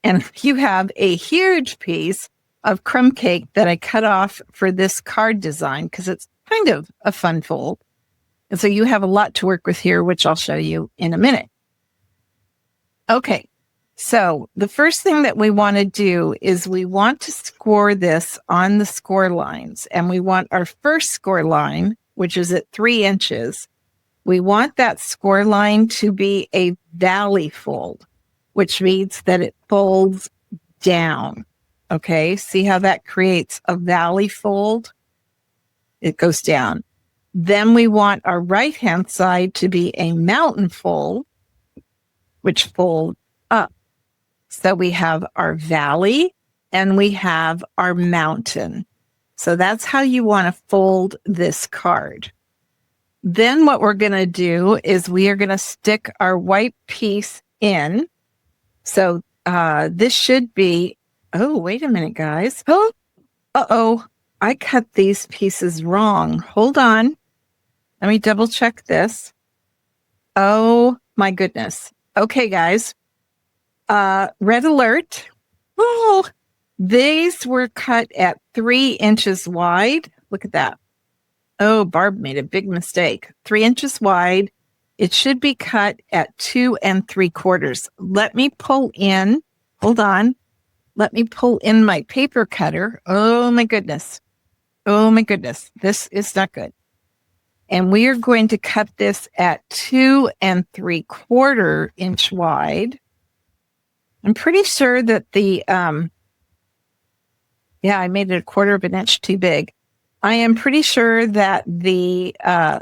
Speaker 1: And you have a huge piece of crumb cake that I cut off for this card design because it's kind of a fun fold. And so you have a lot to work with here, which I'll show you in a minute. Okay. So the first thing that we want to do is we want to score this on the score lines. And we want our first score line, which is at 3 inches. We want that score line to be a valley fold, which means that it folds down. Okay. See how that creates a valley fold? It goes down. Then we want our right-hand side to be a mountain fold, which folds up. So we have our valley and we have our mountain. So that's how you want to fold this card. Then what we're going to do is we are going to stick our white piece in. So this should be, oh, wait a minute, guys. Oh, uh-oh, I cut these pieces wrong. Hold on. Let me double check this. Oh my goodness. Okay, guys. Red alert. Oh, these were cut at 3 inches wide. Look at that. Oh, Barb made a big mistake. 3 inches wide. It should be cut at 2 3/4. Let me pull in. Hold on. Let me pull in my paper cutter. Oh my goodness. Oh my goodness. This is not good. And we are going to cut this at 2 3/4 inch wide. I'm pretty sure that I made it 1/4 inch too big. I am pretty sure that the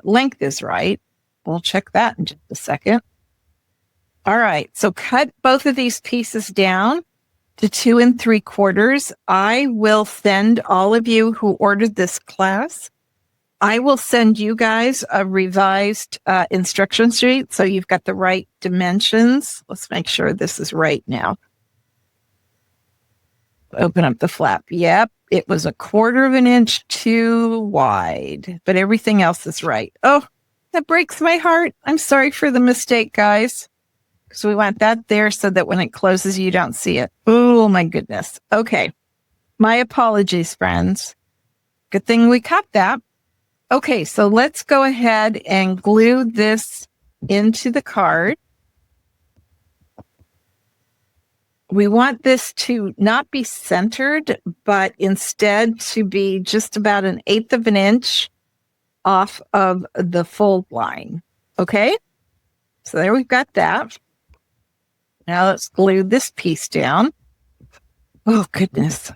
Speaker 1: length is right. We'll check that in just a second. All right. So cut both of these pieces down to 2 3/4. I will send all of you who ordered this class, I will send you guys a revised instruction sheet so you've got the right dimensions. Let's make sure this is right now. Open up the flap. Yep, it was 1/4 inch too wide, but everything else is right. Oh, that breaks my heart. I'm sorry for the mistake, guys. So we want that there so that when it closes, you don't see it. Oh my goodness. Okay. My apologies, friends. Good thing we caught that. Okay, so let's go ahead and glue this into the card. We want this to not be centered, but instead to be just about 1/8 of an inch off of the fold line. Okay, so there we've got that. Now let's glue this piece down. Oh, goodness.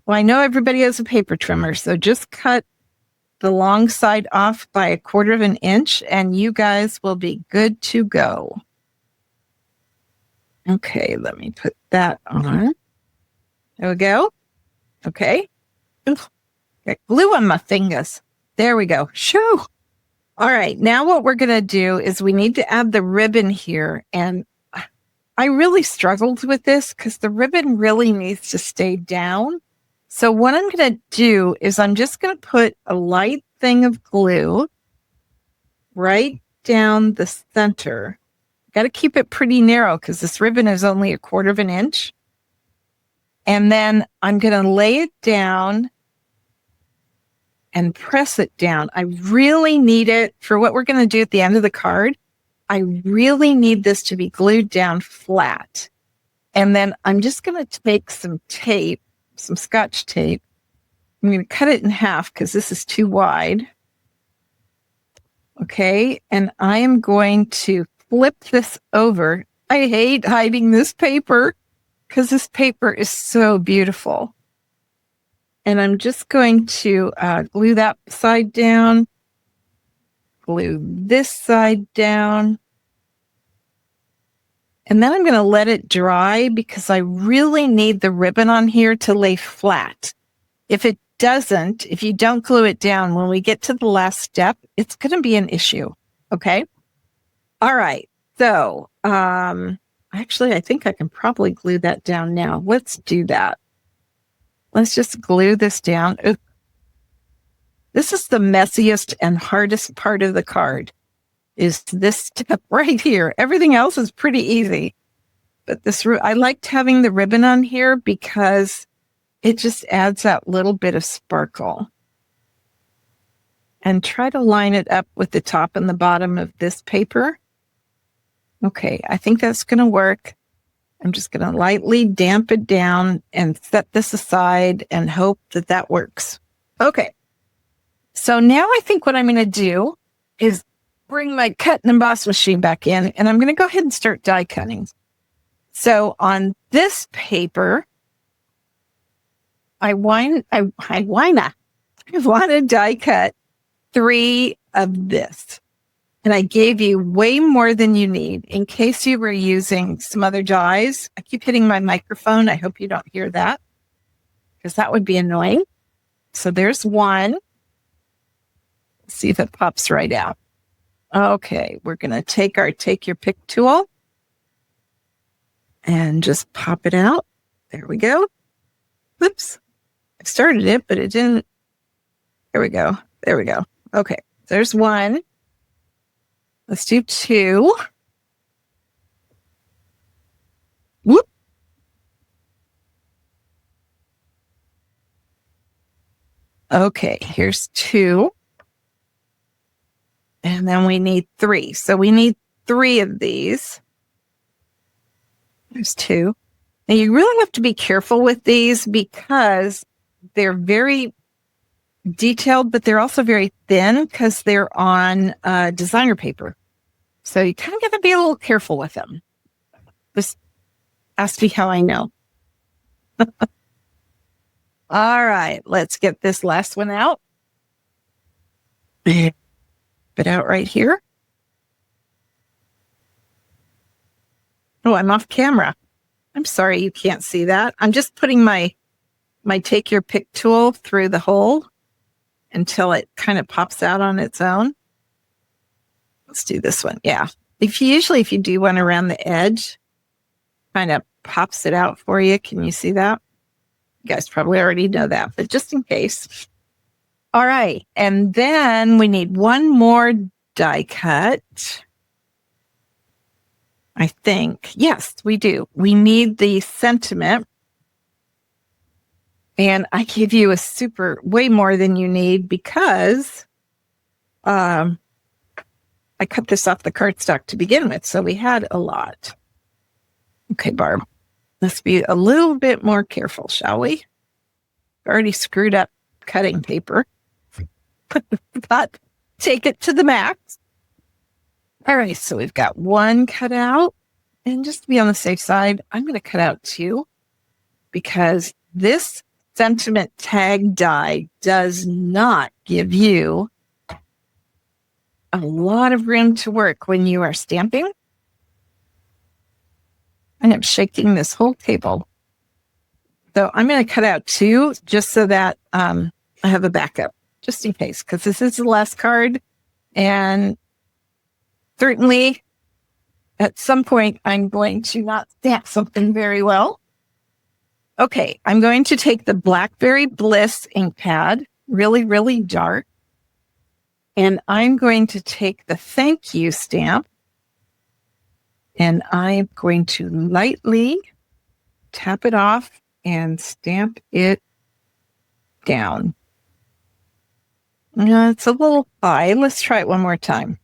Speaker 1: Well, I know everybody has a paper trimmer, so just cut the long side off by 1/4 inch and you guys will be good to go. Okay, let me put that on. There we go. Okay. Got glue on my fingers. There we go. Shoo. All right, now what we're going to do is we need to add the ribbon here. And I really struggled with this because the ribbon really needs to stay down. So what I'm going to do is I'm just going to put a light thing of glue right down the center. Got to keep it pretty narrow because this ribbon is only 1/4 inch. And then I'm going to lay it down and press it down. I really need it for what we're going to do at the end of the card. I really need this to be glued down flat. And then I'm just going to take some tape, some Scotch tape. I'm going to cut it in half because this is too wide. Okay. And I am going to flip this over. I hate hiding this paper because this paper is so beautiful. And I'm just going to glue that side down, glue this side down. And then I'm going to let it dry because I really need the ribbon on here to lay flat. If it doesn't, if you don't glue it down, when we get to the last step, it's going to be an issue. Okay. All right. So, actually, I think I can probably glue that down now. Let's do that. Let's just glue this down. Oops. This is the messiest and hardest part of the card, is this step right here. Everything else is pretty easy. But I liked having the ribbon on here because it just adds that little bit of sparkle. And try to line it up with the top and the bottom of this paper. Okay, I think that's going to work. I'm just going to lightly damp it down and set this aside and hope that that works. Okay. So now I think what I'm going to do is bring my cut and emboss machine back in, and I'm going to go ahead and start die cutting. So on this paper, I want to die cut 3 of this. And I gave you way more than you need in case you were using some other dies. I keep hitting my microphone. I hope you don't hear that because that would be annoying. So there's 1. Let's see if it pops right out. Okay, we're going to take your pick tool and just pop it out. There we go. Whoops. I started it, but it didn't. There we go. There we go. Okay, there's 1. Let's do 2. Whoop. Okay, here's 2. And then we need 3. So we need 3 of these. There's 2. Now you really have to be careful with these because they're very detailed, but they're also very thin because they're on designer paper. So you kind of got to be a little careful with them. Just ask me how I know. All right, let's get this last one out. Put it out right here. Oh, I'm off camera. I'm sorry you can't see that. I'm just putting my take your pick tool through the hole until it kind of pops out on its own. Let's do this one. Yeah. If you do one around the edge, kind of pops it out for you. Can you see that? You guys probably already know that, but just in case. All right. And then we need one more die cut. I think. Yes, we do. We need the sentiment. And I give you way more than you need because I cut this off the cardstock to begin with. So we had a lot. Okay, Barb, let's be a little bit more careful, shall we? Already screwed up cutting paper. But take it to the max. All right, so we've got 1 cut out. And just to be on the safe side, I'm going to cut out 2 because this sentiment tag die does not give you a lot of room to work when you are stamping. And I'm shaking this whole table. So I'm going to cut out 2 just so that I have a backup, just in case, because this is the last card. And certainly at some point, I'm going to not stamp something very well. Okay, I'm going to take the Blackberry Bliss ink pad, really, really dark. And I'm going to take the thank you stamp. And I'm going to lightly tap it off and stamp it down. It's a little high. Let's try it one more time.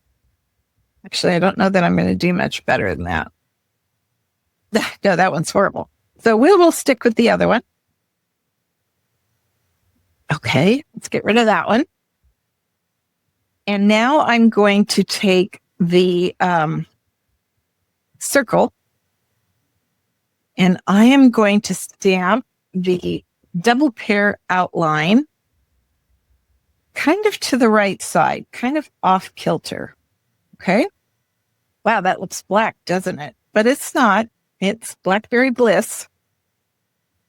Speaker 1: Actually, I don't know that I'm going to do much better than that. No, that one's horrible. So we'll stick with the other one. Okay, let's get rid of that one. And now I'm going to take the circle and I am going to stamp the double pear outline kind of to the right side, kind of off kilter. Okay. Wow, that looks black, doesn't it? But it's not. It's Blackberry Bliss.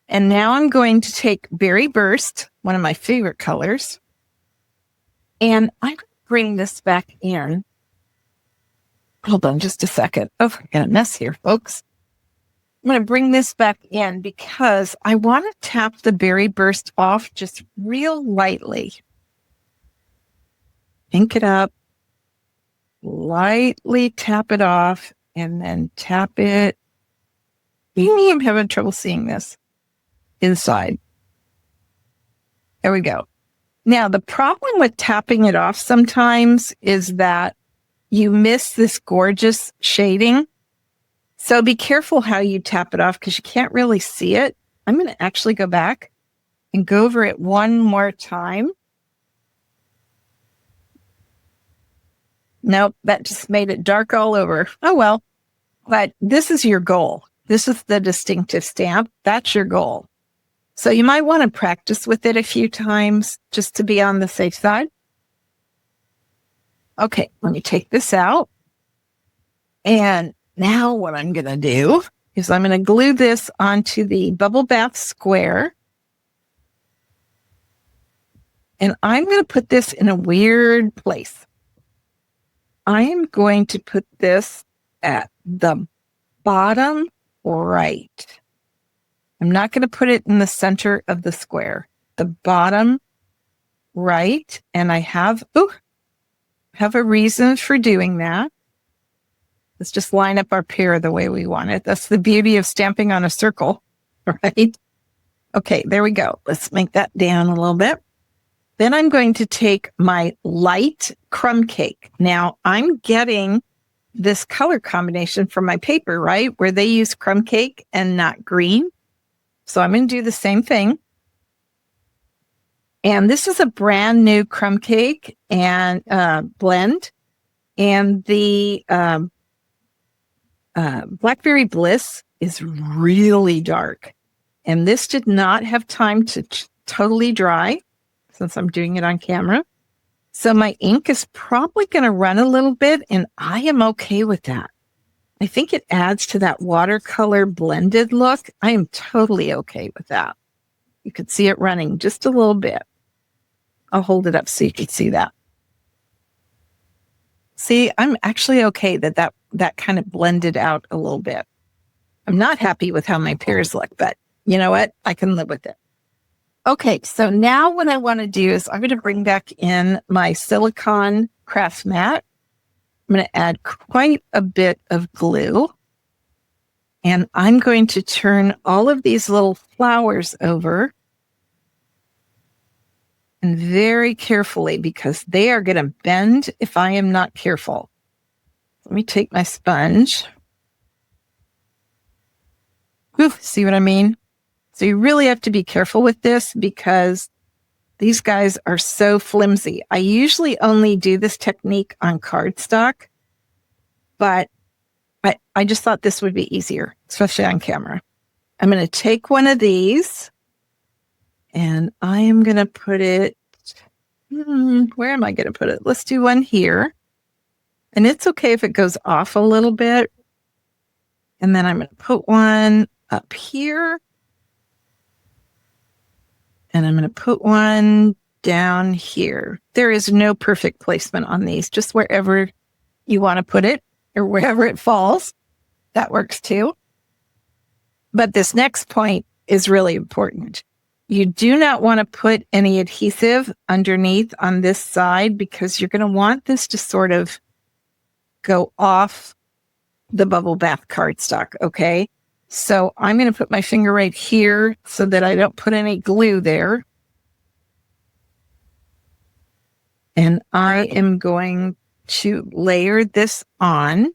Speaker 1: And now I'm going to take Berry Burst, one of my favorite colors, and I'm going to bring this back in. Hold on just a second. Oh, I got a mess here, folks. I'm going to bring this back in because I want to tap the Berry Burst off just real lightly. Ink it up. Lightly tap it off and then tap it. I'm having trouble seeing this inside. There we go. Now, the problem with tapping it off sometimes is that you miss this gorgeous shading. So be careful how you tap it off because you can't really see it. I'm going to actually go back and go over it one more time. Nope, that just made it dark all over. Oh, well, but this is your goal. This is the distinctive stamp. That's your goal. So you might want to practice with it a few times just to be on the safe side. Okay, let me take this out. And now what I'm going to do is I'm going to glue this onto the bubble bath square. And I'm going to put this in a weird place. I am going to put this at the bottom right. I'm not going to put it in the center of the square. The bottom right. And I have a reason for doing that. Let's just line up our pear the way we want it. That's the beauty of stamping on a circle, right? Okay, there we go. Let's make that down a little bit. Then I'm going to take my light crumb cake. Now I'm getting this color combination from my paper, right? Where they use crumb cake and not green. So I'm going to do the same thing. And this is a brand new crumb cake and blend. And the Blackberry Bliss is really dark. And this did not have time to totally dry since I'm doing it on camera. So my ink is probably going to run a little bit, and I am okay with that. I think it adds to that watercolor blended look. I am totally okay with that. You could see it running just a little bit. I'll hold it up so you can see that. See, I'm actually okay that kind of blended out a little bit. I'm not happy with how my pears look, but you know what? I can live with it. Okay, so now what I want to do is I'm going to bring back in my silicone craft mat. I'm going to add quite a bit of glue. And I'm going to turn all of these little flowers over. And very carefully, because they are going to bend if I am not careful. Let me take my sponge. Ooh, see what I mean? So you really have to be careful with this because these guys are so flimsy. I usually only do this technique on cardstock, but I just thought this would be easier, especially on camera. I'm going to take one of these and I am going to put it, where am I going to put it? Let's do one here. And it's okay if it goes off a little bit. And then I'm going to put one up here. And I'm going to put one down here. There is no perfect placement on these, just wherever you want to put it or wherever it falls. That works too. But this next point is really important. You do not want to put any adhesive underneath on this side because you're going to want this to sort of go off the bubble bath cardstock, okay? So I'm going to put my finger right here so that I don't put any glue there. And I am going to layer this on.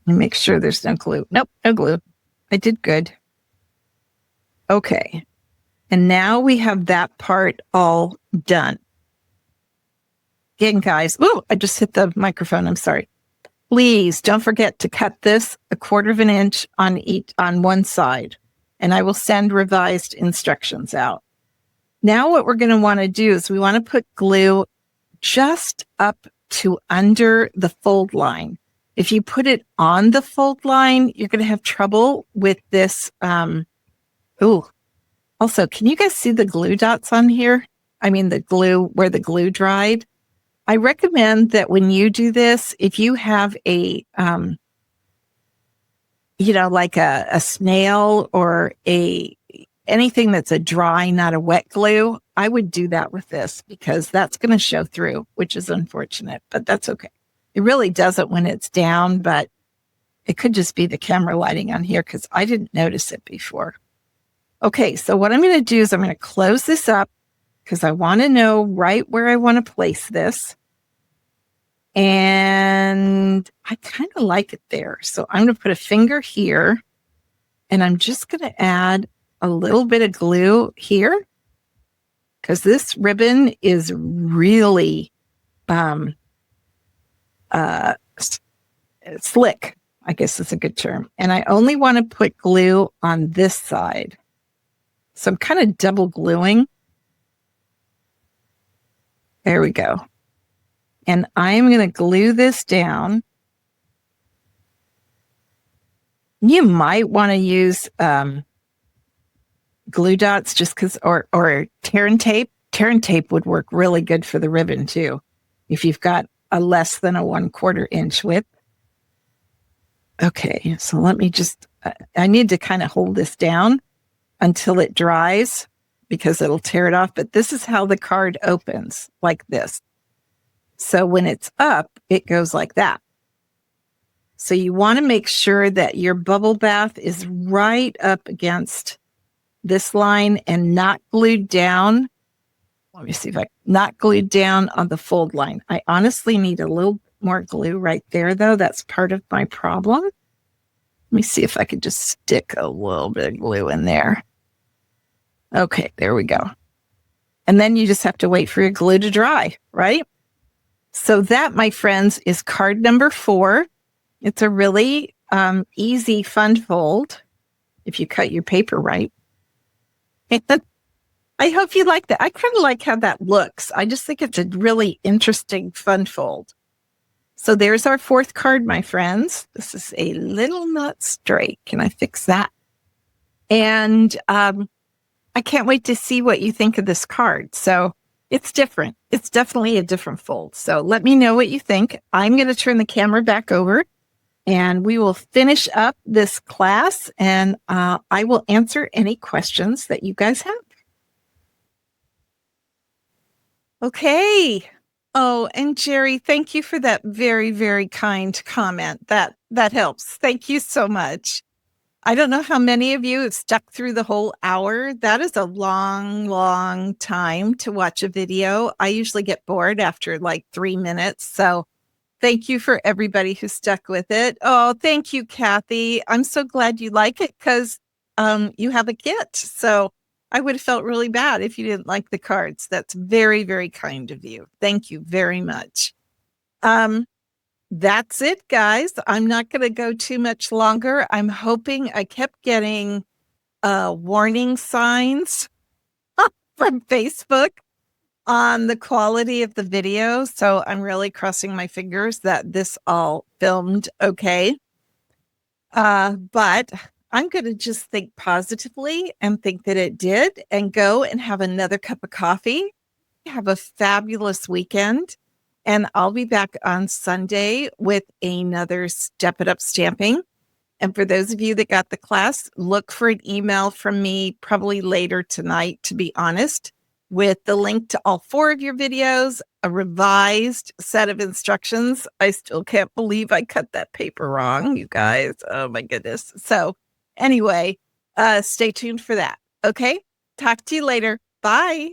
Speaker 1: And make sure there's no glue. Nope, no glue. I did good. Okay. And now we have that part all done. Again, guys. Ooh, I just hit the microphone. I'm sorry. Please don't forget to cut this 1/4 of an inch on one side, and I will send revised instructions out. Now what we're going to want to do is we want to put glue just up to under the fold line. If you put it on the fold line, you're going to have trouble with this. Also, can you guys see the glue dots on here? I mean, the glue, where the glue dried. I recommend that when you do this, if you have a, like a snail or anything that's a dry, not a wet glue, I would do that with this because that's going to show through, which is unfortunate, but that's okay. It really doesn't when it's down, but it could just be the camera lighting on here because I didn't notice it before. Okay, so what I'm going to do is I'm going to close this up because I want to know right where I want to place this. And I kind of like it there. So I'm going to put a finger here and I'm just going to add a little bit of glue here because this ribbon is really slick, I guess is a good term. And I only want to put glue on this side. So I'm kind of double gluing. There we go. And I'm going to glue this down. You might want to use glue dots just because, or tear and tape. Tear and tape would work really good for the ribbon too. If you've got a less than a 1/4 inch width. Okay, so let me just, I need to kind of hold this down until it dries because it'll tear it off. But this is how the card opens, like this. So when it's up, it goes like that. So you want to make sure that your bubble bath is right up against this line and not glued down. Let me see if not glued down on the fold line. I honestly need a little more glue right there, though. That's part of my problem. Let me see if I could just stick a little bit of glue in there. Okay, there we go. And then you just have to wait for your glue to dry, right? So that, my friends, is card number 4. It's a really easy fun fold if you cut your paper right. And I hope you like that. I kind of like how that looks. I just think it's a really interesting fun fold. So there's our 4th card, my friends. This is a little not straight. Can I fix that? And I can't wait to see what you think of this card. So it's different. It's definitely a different fold. So let me know what you think. I'm going to turn the camera back over and we will finish up this class and I will answer any questions that you guys have. Okay. Oh, and Jerry, thank you for that very, very kind comment. That helps. Thank you so much. I don't know how many of you have stuck through the whole hour. That is a long, long time to watch a video. I usually get bored after like 3 minutes. So thank you for everybody who stuck with it. Oh, thank you, Kathy. I'm so glad you like it because you have a kit. So I would have felt really bad if you didn't like the cards. That's very, very kind of you. Thank you very much. That's it, guys. I'm not going to go too much longer. I'm hoping I kept getting warning signs from Facebook on the quality of the video. So I'm really crossing my fingers that this all filmed okay. But I'm going to just think positively and think that it did and go and have another cup of coffee. Have a fabulous weekend. And I'll be back on Sunday with another Step It Up stamping. And for those of you that got the class, look for an email from me probably later tonight, to be honest, with the link to all 4 of your videos, a revised set of instructions. I still can't believe I cut that paper wrong, you guys. Oh my goodness. So anyway, stay tuned for that. Okay. Talk to you later. Bye.